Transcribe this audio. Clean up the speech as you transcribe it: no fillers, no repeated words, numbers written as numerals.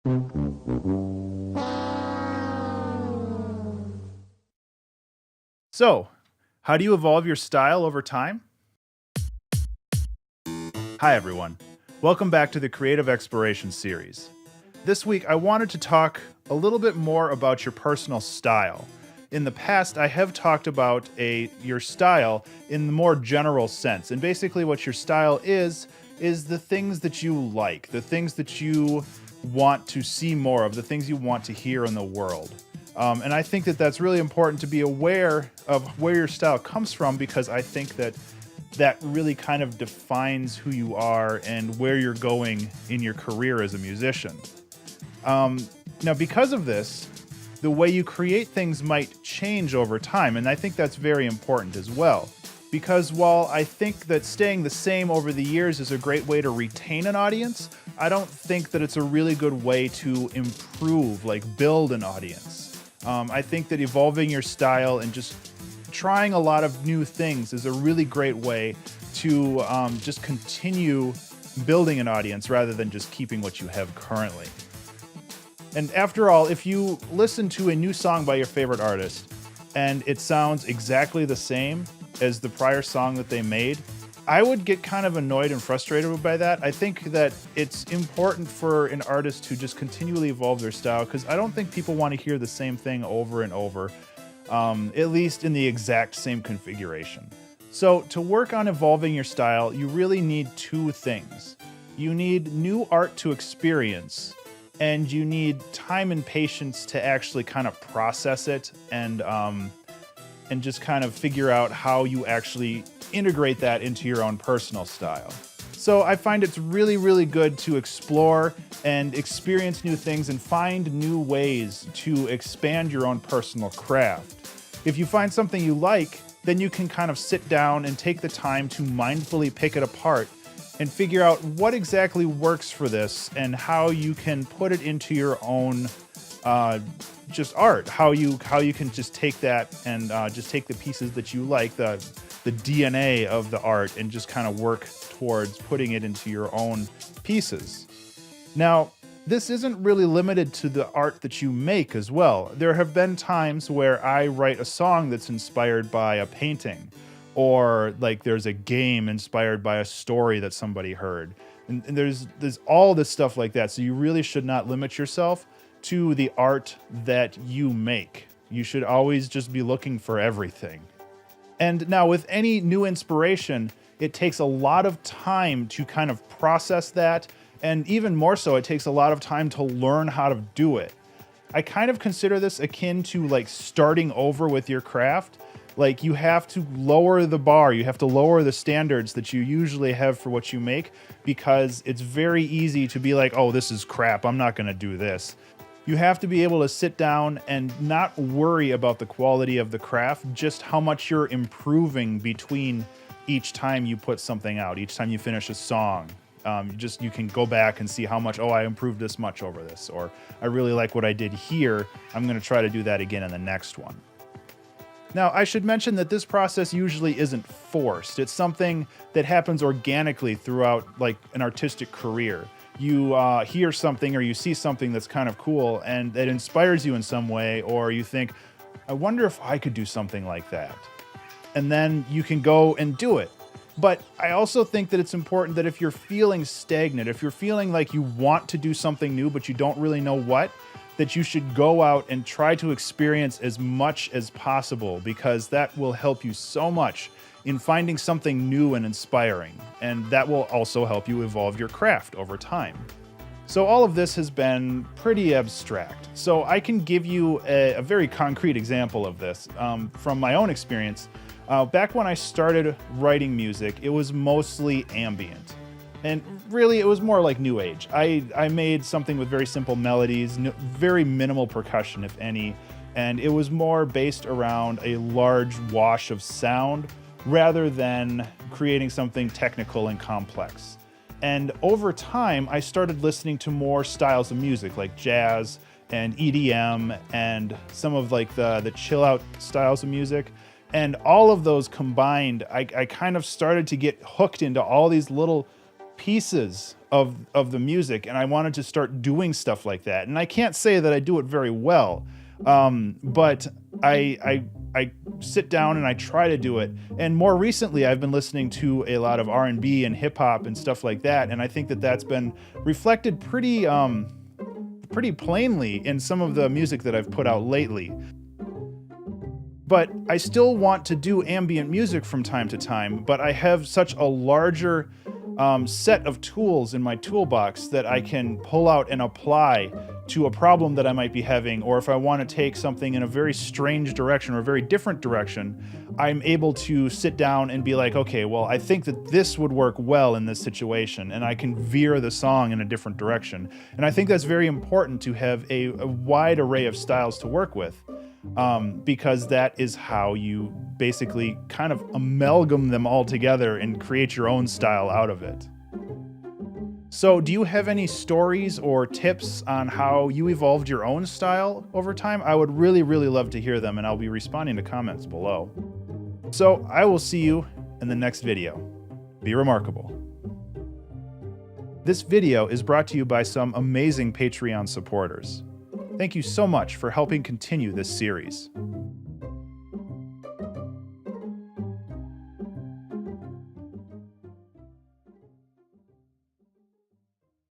So, how do you evolve your style over time? Hi, everyone. Welcome back to the Creative Exploration series. This week, I wanted to talk a little bit more about your personal style. In the past, I have talked about your style in the more general sense. And basically, what your style is the things that you like, the things that you want to see more of, the things you want to hear in the world. And I think that that's really important to be aware of where your style comes from, because I think that that really kind of defines who you are and where you're going in your career as a musician. Now, because of this, the way you create things might change over time, and I think that's very important as well. Because while I think that staying the same over the years is a great way to retain an audience, I don't think that it's a really good way to improve, like build an audience. I think that evolving your style and just trying a lot of new things is a really great way to just continue building an audience rather than just keeping what you have currently. And after all, if you listen to a new song by your favorite artist and it sounds exactly the same as the prior song that they made, I would get kind of annoyed and frustrated by that. I think that it's important for an artist to just continually evolve their style, because I don't think people want to hear the same thing over and over, at least in the exact same configuration. So to work on evolving your style, you really need two things. You need new art to experience, and you need time and patience to actually kind of process it and just kind of figure out how you actually integrate that into your own personal style. So I find it's really, really good to explore and experience new things and find new ways to expand your own personal craft. If you find something you like, then you can kind of sit down and take the time to mindfully pick it apart and figure out what exactly works for this and how you can put it into your own just art, how you can just take that and just take the pieces that you like, the DNA of the art, and just kind of work towards putting it into your own pieces. Now, this isn't really limited to the art that you make as well. There have been times where I write a song that's inspired by a painting, or like there's a game inspired by a story that somebody heard. And there's all this stuff like that. So you really should not limit yourself to the art that you make. You should always just be looking for everything. And now with any new inspiration, it takes a lot of time to kind of process that. And even more so, it takes a lot of time to learn how to do it. I kind of consider this akin to like starting over with your craft. Like, you have to lower the bar, you have to lower the standards that you usually have for what you make, because it's very easy to be like, oh, this is crap, I'm not gonna do this. You have to be able to sit down and not worry about the quality of the craft, just how much you're improving between each time you put something out, each time you finish a song. You can go back and see how much, oh, I improved this much over this, or I really like what I did here, I'm gonna try to do that again in the next one. Now, I should mention that this process usually isn't forced. It's something that happens organically throughout like an artistic career. You hear something or you see something that's kind of cool and that inspires you in some way, or you think, I wonder if I could do something like that. And then you can go and do it. But I also think that it's important that if you're feeling stagnant, if you're feeling like you want to do something new but you don't really know what, that you should go out and try to experience as much as possible, because that will help you so much in finding something new and inspiring, and that will also help you evolve your craft over time. So all of this has been pretty abstract. So I can give you a very concrete example of this from my own experience. Back when I started writing music, it was mostly ambient. And really, it was more like new age. I made something with very simple melodies, very minimal percussion, if any, and it was more based around a large wash of sound rather than creating something technical and complex. And over time, I started listening to more styles of music like jazz and EDM and some of like the chill out styles of music. And all of those combined, I kind of started to get hooked into all these little pieces of the music, and I wanted to start doing stuff like that. And I can't say that I do it very well, but I sit down and I try to do it. And more recently, I've been listening to a lot of R&B and hip hop and stuff like that, and I think that that's been reflected pretty plainly in some of the music that I've put out lately. But I still want to do ambient music from time to time, but I have such a larger set of tools in my toolbox that I can pull out and apply to a problem that I might be having, or if I want to take something in a very strange direction or a very different direction, I'm able to sit down and be like, okay, well, I think that this would work well in this situation, and I can veer the song in a different direction. And I think that's very important to have a wide array of styles to work with, because that is how you basically kind of amalgam them all together and create your own style out of it. So do you have any stories or tips on how you evolved your own style over time? I would really, really love to hear them, and I'll be responding to comments below. So I will see you in the next video. Be remarkable. This video is brought to you by some amazing Patreon supporters. Thank you so much for helping continue this series.